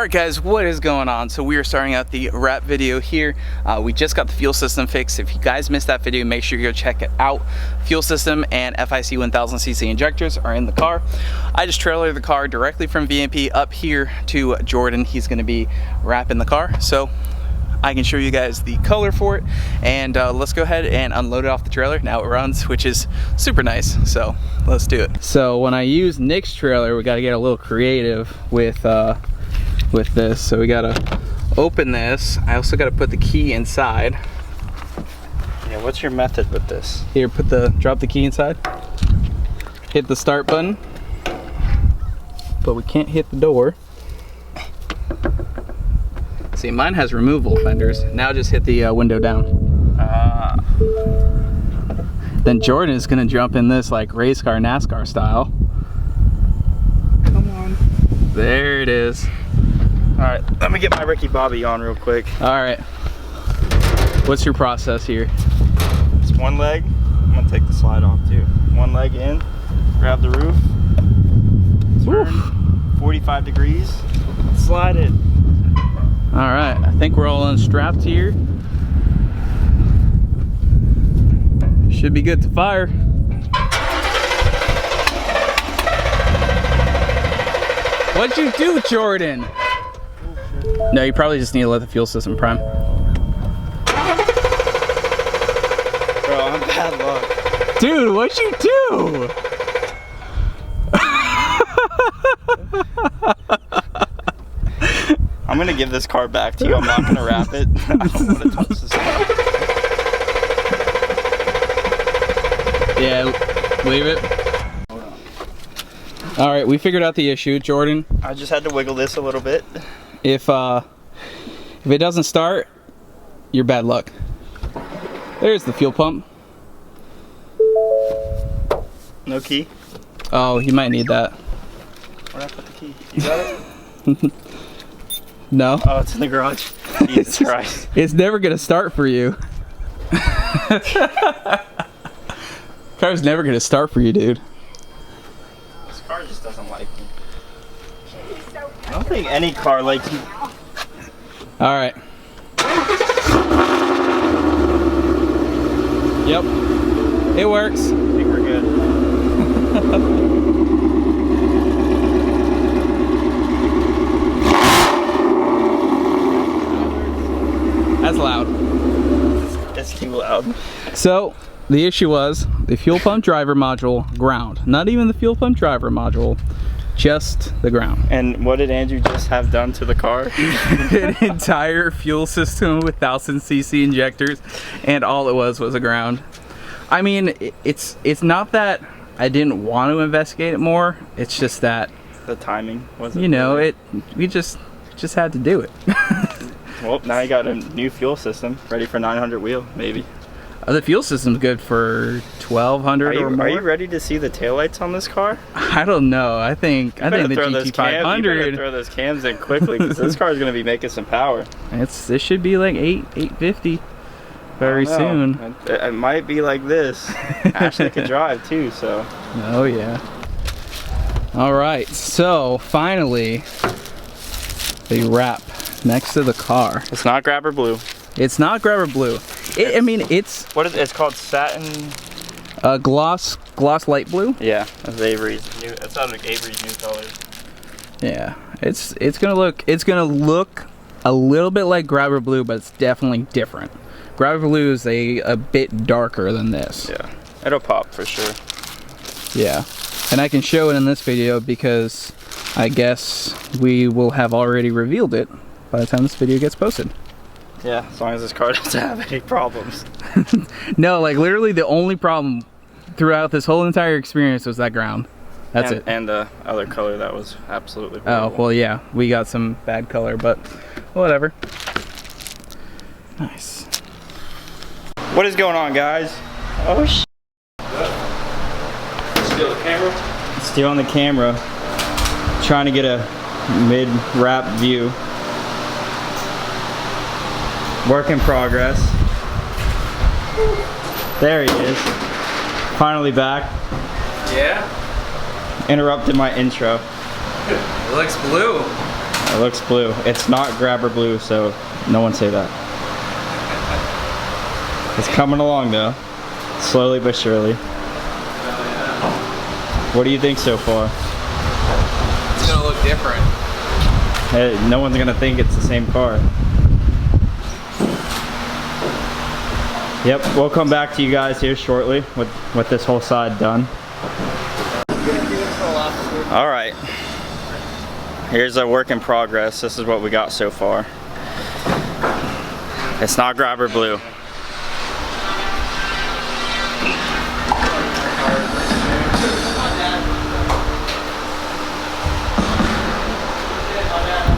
Alright guys, what is going on? So we are starting out the wrap video here. We just got the fuel system fixed. If you guys missed that video, make sure you go check it out. Fuel system and FIC 1000cc injectors are in the car. I just trailered the car directly from VMP up here to Jordan. He's going to be wrapping the car, so I can show you guys the color for it, and let's go ahead and unload it off the trailer. Now it runs, which is super nice, so let's do it. So when I use Nick's trailer, we got to get a little creative with this. So we got to open this. I also got to put the key inside. Yeah, what's your method with this? Here, drop the key inside, hit the start button, but we can't hit the door. See, mine has removable fenders. Now just hit the window down. Then Jordan is gonna jump in this like race car, NASCAR style. Come on. There it is. All right, let me get my Ricky Bobby on real quick. All right. What's your process here? It's one leg. I'm gonna take the slide off too. One leg in, grab the roof, turn 45 degrees, slide it. All right, I think we're all unstrapped here. Should be good to fire. What'd you do, Jordan? No, you probably just need to let the fuel system prime. Bro, I'm bad luck. Dude, what'd you do? I'm gonna give this car back to you. I'm not gonna wrap it. I don't want to touch this car. Yeah, leave it. All right, we figured out the issue, Jordan. I just had to wiggle this a little bit. If it doesn't start, you're bad luck. There's the fuel pump. No key? Oh, you might need that. Where'd I put the key? You got it? No. Oh, it's in the garage. Jesus Christ. It's never gonna start for you. Car's never gonna start for you, dude. This car just doesn't like me. I don't think any car likes me. All right. Yep. It works. I think we're good. That's loud. It's too loud. So the issue was the fuel pump driver module ground. Not even the fuel pump driver module, just the ground. And what did Andrew just have done to the car? An entire fuel system with 1000cc injectors, and all it was a ground. I mean, it's not that I didn't want to investigate it more. It's just that The timing wasn't. You know, we just had to do it. Well, now you got a new fuel system ready for 900 wheel, maybe. The fuel system's good for 1200 or more. Are you ready to see the taillights on this car? I don't know. I think the GT500. You better throw those cams in quickly, because this car is going to be making some power. This should be like 850 very soon. It might be like this. Ashley can drive too, so. Oh yeah. All right, so finally the wrap next to the car. It's not grabber blue. It's not grabber blue. I mean, it's what is it? It's called satin. Gloss light blue. Yeah, that's Avery's new. That's not like Avery's new color. Yeah, it's gonna look a little bit like grabber blue, but it's definitely different. Grabber blue is a bit darker than this. Yeah, it'll pop for sure. Yeah, and I can show it in this video because I guess we will have already revealed it by the time this video gets posted. Yeah, as long as this car doesn't have any problems. No, like literally the only problem throughout this whole entire experience was that ground. That's it. And the other color that was absolutely horrible. Oh, well yeah, we got some bad color, but whatever. Nice. What is going on, guys? Oh sh**. Steal the camera? Stealing the camera. Trying to get a mid-wrap view. Work in progress. There he is. Finally back. Yeah? Interrupted my intro. It looks blue. It looks blue. It's not grabber blue, so no one say that. It's coming along though, slowly but surely. What do you think so far? It's gonna look different. Hey, no one's gonna think it's the same car. Yep, we'll come back to you guys here shortly with this whole side done. All right, here's a work in progress. This is what we got so far. It's not grabber blue.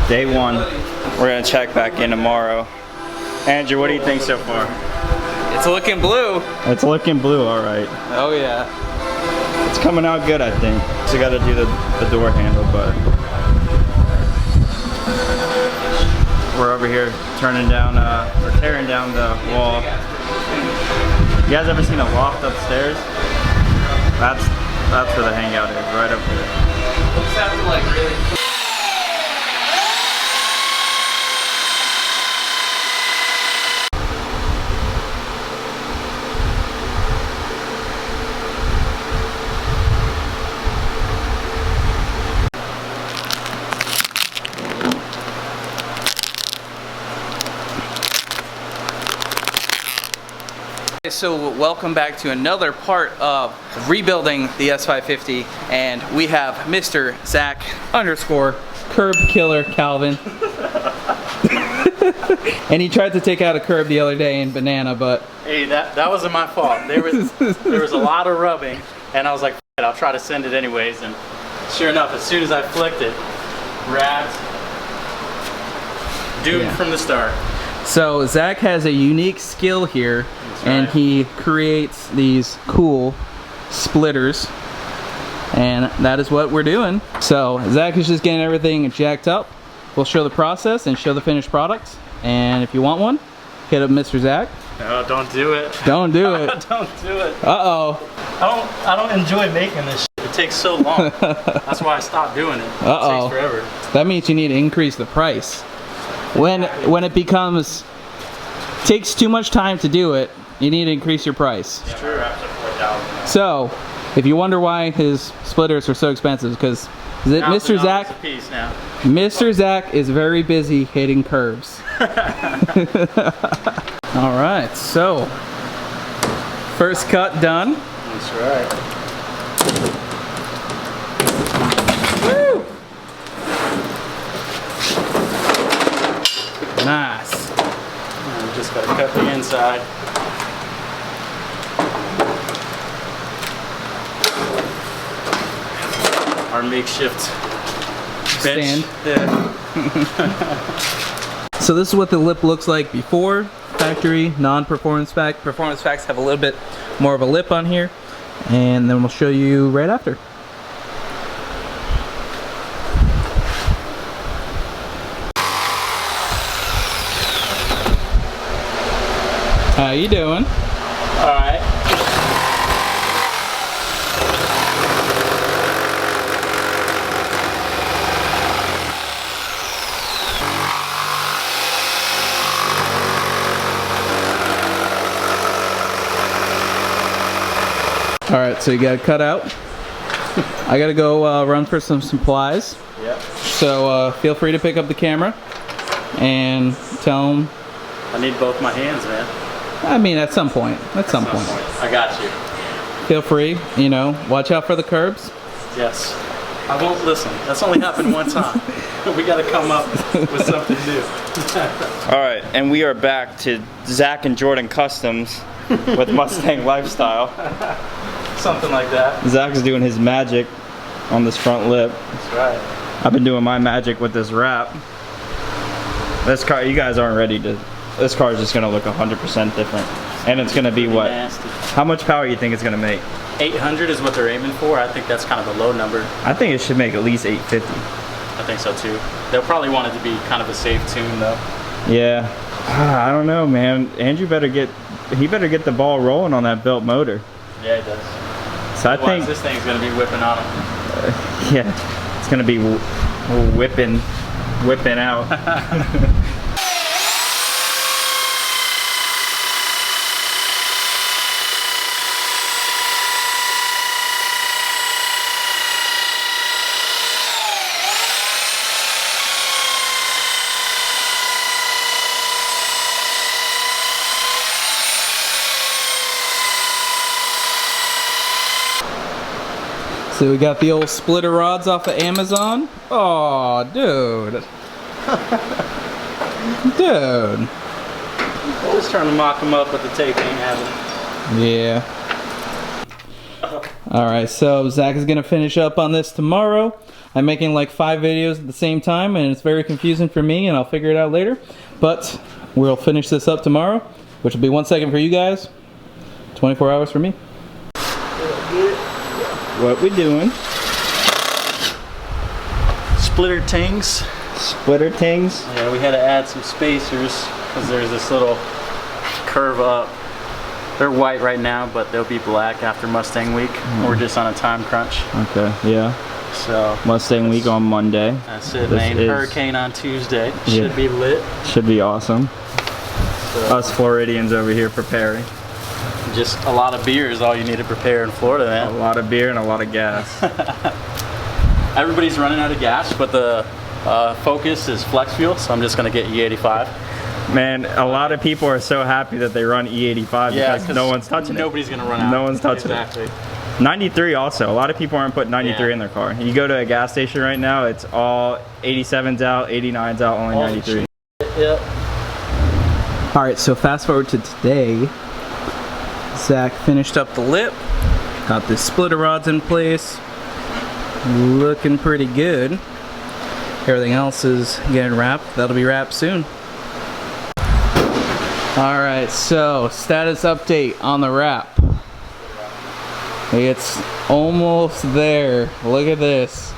Day one. We're gonna check back in tomorrow. Andrew, what do you think so far? It's looking blue. It's looking blue, all right. Oh yeah. It's coming out good, I think. So gotta do the door handle, but we're over here tearing down the wall. You guys ever seen a loft upstairs? That's where the hangout is, right up there. Looks after like really. So welcome back to another part of rebuilding the S550, and we have Mr. Zack _ Curb Killer Calvin. And he tried to take out a curb the other day in Banana, but hey, that wasn't my fault. There was a lot of rubbing, and I was like, F it, I'll try to send it anyways. And sure enough, as soon as I flicked it, wrapped, doomed from the start. so Zack has a unique skill here, and he creates these cool splitters, and that is what we're doing. So Zack is just getting everything jacked up. We'll show the process and show the finished product, and if you want one, hit up Mr. Zack. No, don't do it. Don't do it. Don't do it. Uh-oh. I don't enjoy making this shit. It takes so long. That's why I stopped doing it. Uh-oh. It takes forever. That means you need to increase the price. When it becomes takes too much time to do it, you need to increase your price. It's true. So, if you wonder why his splitters are so expensive, because Mr. Zack, Mr. Zack is very busy hitting curves. All right, so first cut done. That's right. Woo! Nice. And just gotta cut the inside. Our makeshift bench. So this is what the lip looks like before factory, non-performance pack. Performance packs have a little bit more of a lip on here, and then we'll show you right after. How you doing? All right. All right, so you got to cut out. I got to go run for some supplies. Yep. So feel free to pick up the camera and tell them. I need both my hands, man. I mean, at some point. At some point. I got you. Feel free, you know, watch out for the curbs. Yes. I won't listen. That's only happened one time. We got to come up with something new. All right, and we are back to Zack and Jordan Customs with Mustang Lifestyle. Something like that. Zack's doing his magic on this front lip. That's right. I've been doing my magic with this wrap. This car, you guys aren't ready to. This car is just gonna look 100% different, and it's gonna be what? Nasty. How much power you think it's gonna make? 800 is what they're aiming for. I think that's kind of a low number. I think it should make at least 850. I think so too. They'll probably want it to be kind of a safe tune though. Yeah, I don't know, man. Andrew better get the ball rolling on that built motor. Yeah, it does. So Otherwise, I think this thing's gonna be whipping on him. yeah, it's gonna be whipping. whipping out. So we got the old splitter rods off of Amazon. Oh, dude. Dude. Just trying to mock them up, but the tape ain't having it. Yeah. Alright, so Zach is going to finish up on this tomorrow. I'm making like 5 videos at the same time, and it's very confusing for me, and I'll figure it out later. But we'll finish this up tomorrow, which will be 1 second for you guys, 24 hours for me. What we doing? Splitter tings. Splitter tings. Yeah, we had to add some spacers because there's this little curve up. They're white right now, but they'll be black after Mustang week. We're just on a time crunch. Okay, yeah. So Mustang week on Monday. that's it, man. Hurricane on Tuesday. Should be lit. Should be awesome. So, Us Floridians over here preparing. just a lot of beer is all you need to prepare in Florida, man. A lot of beer and a lot of gas. Everybody's running out of gas, but the Focus is flex fuel, so I'm just gonna get E85. Man, a lot of people are so happy that they run E85 because no one's touching it. Nobody's gonna run out. No one's touching it. 93 also. A lot of people aren't putting 93 Yeah. in their car. You go to a gas station right now, it's all 87s out, 89s out, only 93. Yep. Alright, so fast forward to today. Zach finished up the lip, got the splitter rods in place, looking pretty good. Everything else is getting wrapped. That'll be wrapped soon. Alright, so status update on the wrap. It's almost there. Look at this.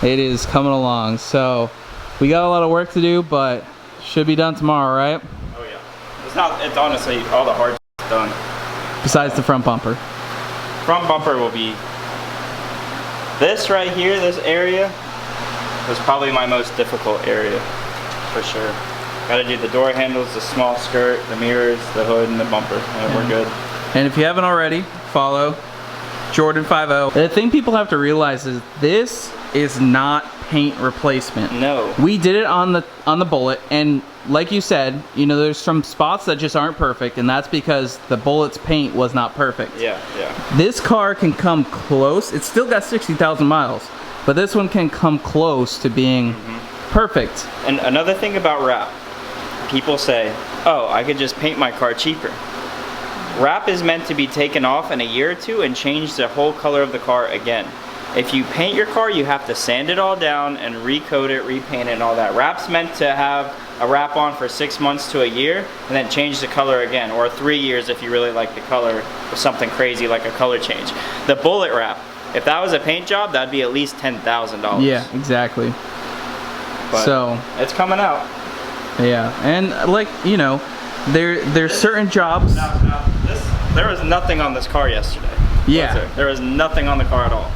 It is coming along. So we got a lot of work to do, but should be done tomorrow, right? Oh yeah. It's honestly all the hard shit's done. Besides the front bumper. Front bumper will be this right here, this area was probably my most difficult area for sure. Got to do the door handles, the small skirt, the mirrors, the hood, and the bumper, and we're good. And if you haven't already, follow Jordan50. The thing people have to realize is this is not paint replacement. No. We did it on the Bullet, and like you said, you know, there's some spots that just aren't perfect, and that's because the Bullet's paint was not perfect. Yeah. This car can come close. It's still got 60,000 miles, but this one can come close to being perfect. And another thing about wrap, people say, oh, I could just paint my car cheaper. Wrap is meant to be taken off in a year or two and change the whole color of the car again. If you paint your car, you have to sand it all down and recoat it, repaint it, and all that. Wrap's meant to have a wrap on for 6 months to a year and then change the color again, or 3 years if you really like the color or something crazy like a color change. The Bullet wrap, if that was a paint job, that'd be at least $10,000. Yeah, exactly. But so it's coming out. Yeah, and like, you know, there's certain jobs. There was nothing on this car yesterday. Yeah. There was nothing on the car at all.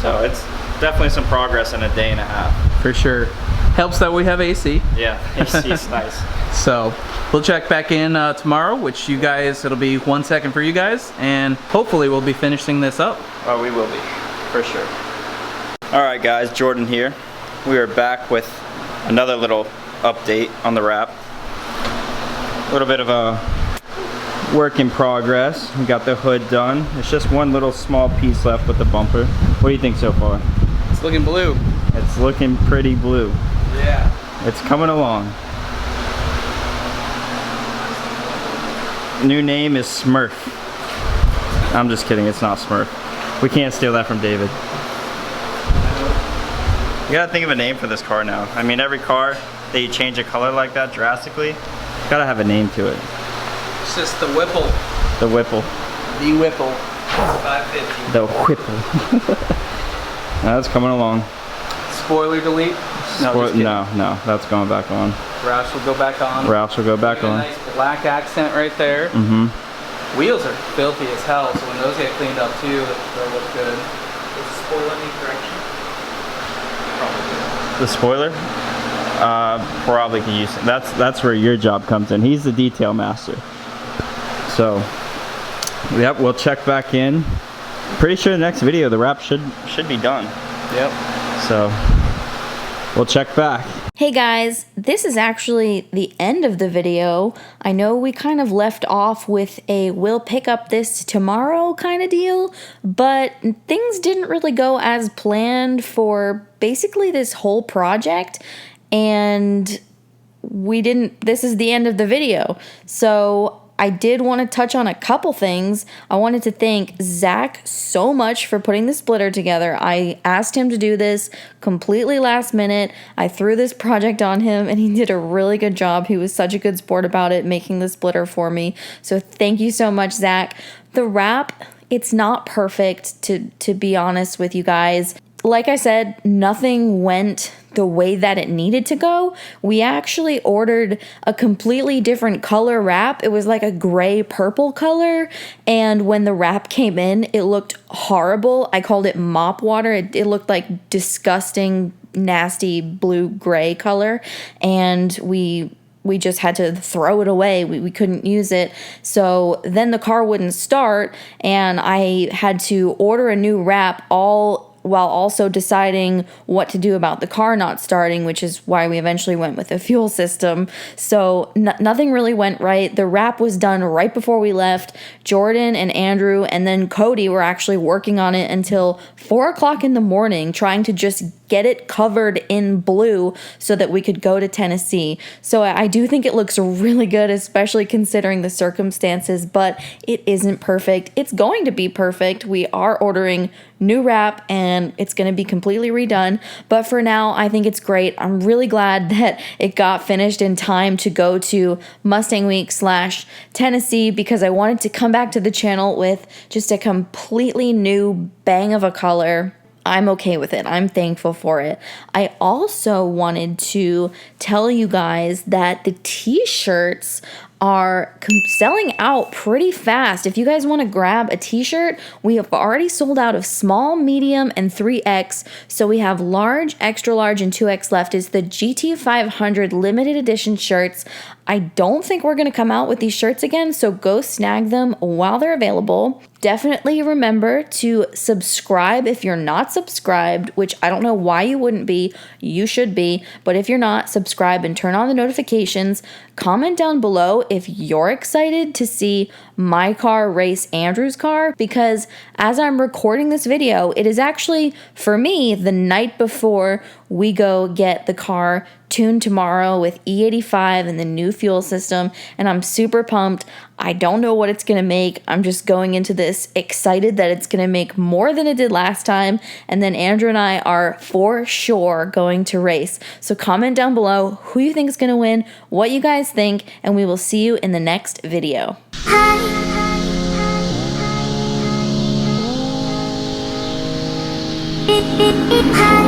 So it's definitely some progress in a day and a half. For sure. Helps that we have AC. Yeah, AC is nice. So we'll check back in tomorrow, which you guys, it'll be 1 second for you guys, and hopefully we'll be finishing this up. Oh, we will be, for sure. All right, guys, Jordan here. We are back with another little update on the wrap. A little bit of a work in progress. We got the hood done. It's just one little small piece left with the bumper. What do you think so far? It's looking blue. It's looking pretty blue. Yeah. It's coming along. New name is Smurf. I'm just kidding, it's not Smurf. We can't steal that from David. You gotta think of a name for this car now. I mean, every car that you change a color like that drastically, gotta have a name to it. It's just the Whipple. The Whipple. The Whipple. S550. The Whipple. That's coming along. Spoiler delete? No, that's going back on. Roush will go back on. Roush will go back on. Nice black accent right there. Wheels are filthy as hell, so when those get cleaned up too, they'll look good. Does the spoiler need correction? The spoiler? Probably can use. That's where your job comes in. He's the detail master. So, yep, we'll check back in. Pretty sure the next video the wrap should be done. Yep. So, we'll check back. Hey guys, this is actually the end of the video. I know we kind of left off with a we'll pick up this tomorrow kind of deal, but things didn't really go as planned for basically this whole project, and this is the end of the video. So I did want to touch on a couple things. I wanted to thank Zack so much for putting the splitter together. I asked him to do this completely last minute. I threw this project on him and he did a really good job. He was such a good sport about it, making the splitter for me. So thank you so much, Zack. The wrap, it's not perfect, to be honest with you guys. Like I said, nothing went the way that it needed to go. We actually ordered a completely different color wrap. It was like a gray purple color, and when the wrap came in, it looked horrible. I called it mop water. It looked like disgusting, nasty blue gray color, and we just had to throw it away. We couldn't use it. So then the car wouldn't start, and I had to order a new wrap all while also deciding what to do about the car not starting, which is why we eventually went with a fuel system. So nothing really went right. The wrap was done right before we left. Jordan and Andrew and then Cody were actually working on it until 4 o'clock in the morning, trying to just get it covered in blue so that we could go to Tennessee. So I do think it looks really good, especially considering the circumstances, but it isn't perfect. It's going to be perfect. We are ordering new wrap and it's going to be completely redone. But for now, I think it's great. I'm really glad that it got finished in time to go to Mustang Week / Tennessee, because I wanted to come back to the channel with just a completely new bang of a color. I'm okay with it. I'm thankful for it. I also wanted to tell you guys that the t-shirts are selling out pretty fast. If you guys want to grab a t-shirt, we have already sold out of small, medium, and 3X. So we have large, extra large, and 2X left. It's the GT500 limited edition shirts. I don't think we're going to come out with these shirts again, so go snag them while they're available. Definitely remember to subscribe if you're not subscribed, which I don't know why you wouldn't be. You should be. But if you're not, subscribe and turn on the notifications. Comment down below if you're excited to see my car race Andrew's car, because as I'm recording this video, it is actually, for me, the night before we go get the car tuned tomorrow with E85 and the new fuel system, and I'm super pumped. I don't know what it's going to make. I'm just going into this excited that it's going to make more than it did last time, and then Andrew and I are for sure going to race. So comment down below who you think is going to win, what you guys think, and we will see you in the next video. Hi.